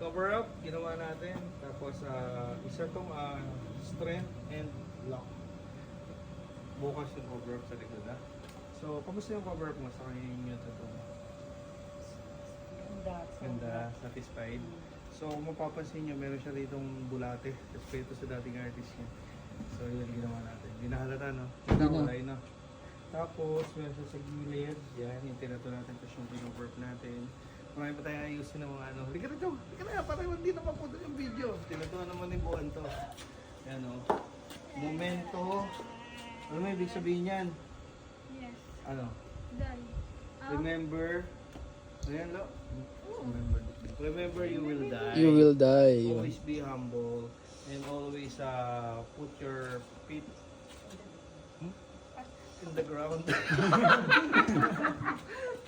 cover up, ginawa natin. Tapos, isa tong strength and lock. Bukas yung cover up sa likod, ha? So, kamusta yung cover up mo sa kanya sa ito? Ganda, satisfied. So, kung mapapansin nyo, meron siya ritong bulate. Respeto sa dating artist niya. So, yun ginawa natin. Hindi nahalata, no? Hindi na kulay, no? Tapos, meron siya sa gilid. Yan, yung tinato natin. Tapos yung pinag-work natin. Marami pa tayong ayusin ng mga ano. Halika na ito! Halika na! Parang hindi na mapunta yung video. Tinatuan naman yung buwan to. Yan, no? Momento. Ano may ibig sabihin yan? Yes. Ano? Done. Remember. Ayan, lo. Remember you will die. You will die. Always be humble and always put your feet in the ground.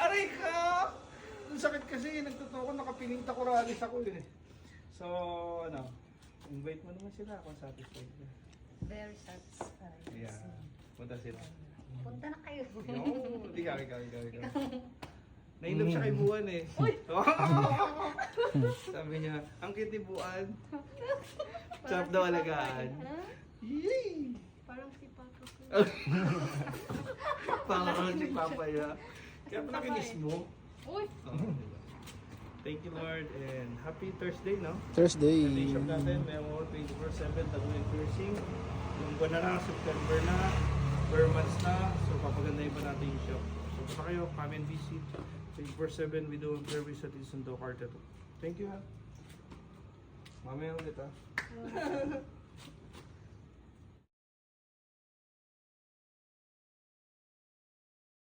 Aray ka! Ang sakit kasi, nagtotoo ko, nakapinita ko ralis ako eh. So, ano, invite mo naman sila kung satisfied ka. Very satisfied. Yeah, punta sila. Punta na kayo. Hindi ka. Nainom siya kay Buwan eh. Sabi niya, ang cute ni Buwan. Sarap daw alagaan. Yay! Parang si Papa ko. Parang si Papa niya. Kaya pala kinis mo. Uy! Thank you Lord and happy Thursday, no? Thursday. Sa shop natin, may mga 24/7 tattoo piercing. Yung buwan na September na, per months na. So papagandahin pa natin yung shop. So basta kayo, come and visit. 24/7 we do service at Isundo Car Tattoo. Thank you ha. Mamaya ulit ha.